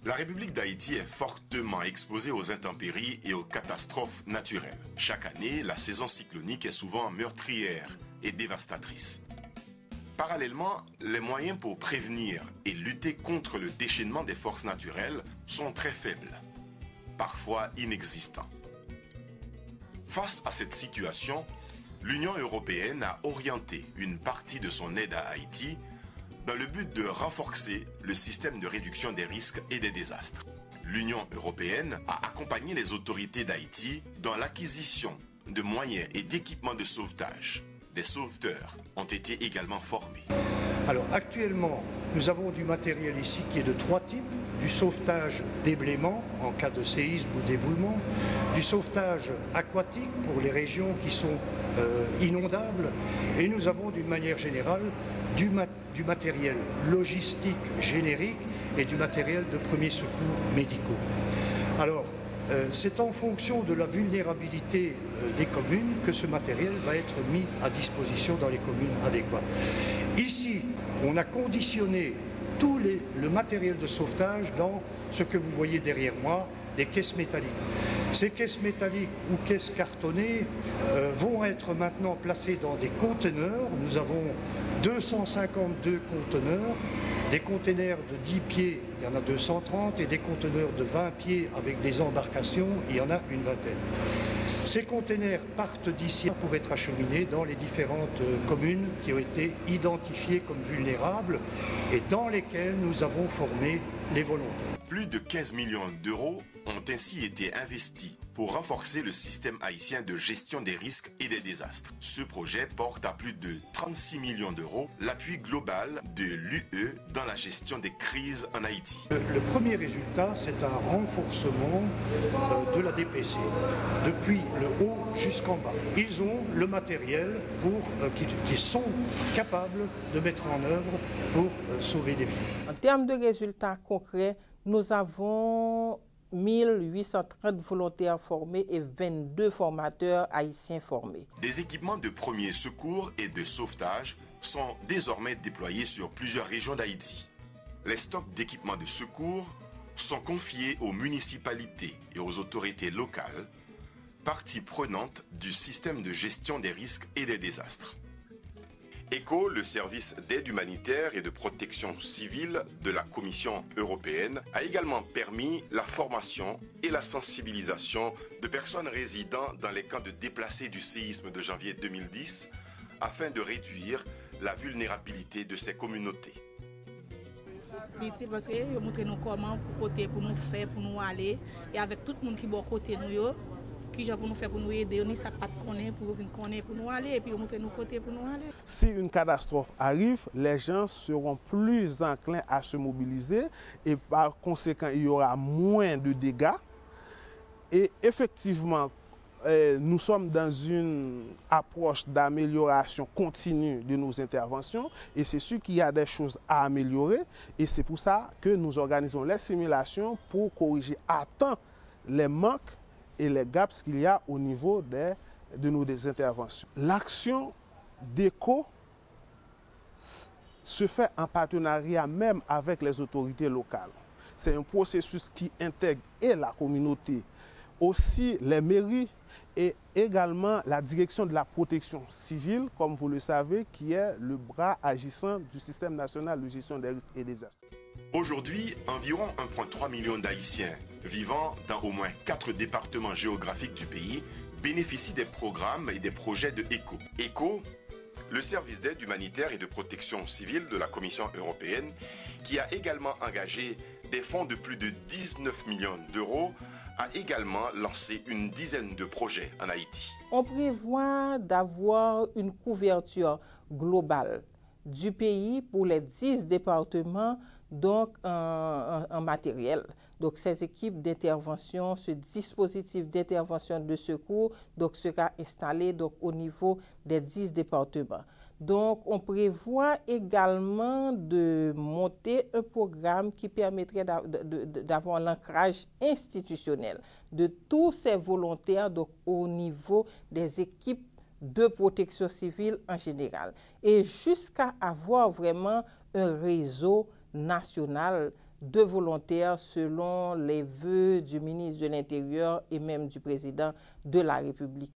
La République d'Haïti est fortement exposée aux intempéries et aux catastrophes naturelles. Chaque année, la saison cyclonique est souvent meurtrière et dévastatrice. Parallèlement, les moyens pour prévenir et lutter contre le déchaînement des forces naturelles sont très faibles, parfois inexistants. Face à cette situation, l'Union européenne a orienté une partie de son aide à Haïti dans le but de renforcer le système de réduction des risques et des désastres. L'Union européenne a accompagné les autorités d'Haïti dans l'acquisition de moyens et d'équipements de sauvetage. Des sauveteurs ont été également formés. Alors actuellement, nous avons du matériel ici qui est de 3 types. Du sauvetage déblaiement en cas de séisme ou d'éboulement, du sauvetage aquatique pour les régions qui sont inondables, et nous avons d'une manière générale du matériel logistique générique et du matériel de premiers secours médicaux. Alors, c'est en fonction de la vulnérabilité des communes que ce matériel va être mis à disposition dans les communes adéquates. Ici, on a conditionné tout le matériel de sauvetage dans ce que vous voyez derrière moi, des caisses métalliques. Ces caisses métalliques ou caisses cartonnées vont être maintenant placées dans des conteneurs. Nous avons 252 conteneurs, des conteneurs de 10 pieds, il y en a 230, et des conteneurs de 20 pieds avec des embarcations, il y en a une vingtaine. Ces conteneurs partent d'ici pour être acheminés dans les différentes communes qui ont été identifiées comme vulnérables et dans lesquelles nous avons formé les volontaires. Plus de 15 millions d'euros ont ainsi été investis pour renforcer le système haïtien de gestion des risques et des désastres. Ce projet porte à plus de 36 millions d'euros l'appui global de l'UE dans la gestion des crises en Haïti. Le premier résultat, c'est un renforcement de la DPC, depuis le haut jusqu'en bas. Ils ont le matériel qu'ils sont capables de mettre en œuvre pour sauver des vies. En termes de résultats concrets, nous avons 1830 volontaires formés et 22 formateurs haïtiens formés. Des équipements de premiers secours et de sauvetage sont désormais déployés sur plusieurs régions d'Haïti. Les stocks d'équipements de secours sont confiés aux municipalités et aux autorités locales, partie prenante du système de gestion des risques et des désastres. ECHO, le service d'aide humanitaire et de protection civile de la Commission européenne, a également permis la formation et la sensibilisation de personnes résidant dans les camps de déplacés du séisme de janvier 2010 afin de réduire la vulnérabilité de ces communautés. Parce que vous montrez nous comment pour nous faire, pour nous aller, et avec tout le monde qui est à côté de nous. Qui pour nous faire pour nous aider, on ça pas connaître pour venir connaître pour nous aller et puis montrer nous côté pour nous aller. Si une catastrophe arrive, les gens seront plus enclins à se mobiliser et par conséquent, il y aura moins de dégâts. Et effectivement, nous sommes dans une approche d'amélioration continue de nos interventions et c'est sûr qu'il y a des choses à améliorer et c'est pour ça que nous organisons les simulations pour corriger à temps les manques et les gaps qu'il y a au niveau de nos interventions. L'action d'ECHO se fait en partenariat même avec les autorités locales. C'est un processus qui intègre et la communauté, aussi les mairies et également la direction de la protection civile, comme vous le savez, qui est le bras agissant du système national de gestion des risques et des désastres. Aujourd'hui, environ 1,3 million d'Haïtiens vivant dans au moins 4 départements géographiques du pays bénéficient des programmes et des projets de ECHO. ECHO, le service d'aide humanitaire et de protection civile de la Commission européenne, qui a également engagé des fonds de plus de 19 millions d'euros, a également lancé une dizaine de projets en Haïti. On prévoit d'avoir une couverture globale du pays pour les 10 départements donc en matériel. Donc ces équipes d'intervention, ce dispositif d'intervention de secours donc sera installé donc au niveau des 10 départements. Donc on prévoit également de monter un programme qui permettrait d'avoir l'ancrage institutionnel de tous ces volontaires donc au niveau des équipes de protection civile en général et jusqu'à avoir vraiment un réseau national de volontaires selon les vœux du ministre de l'Intérieur et même du président de la République.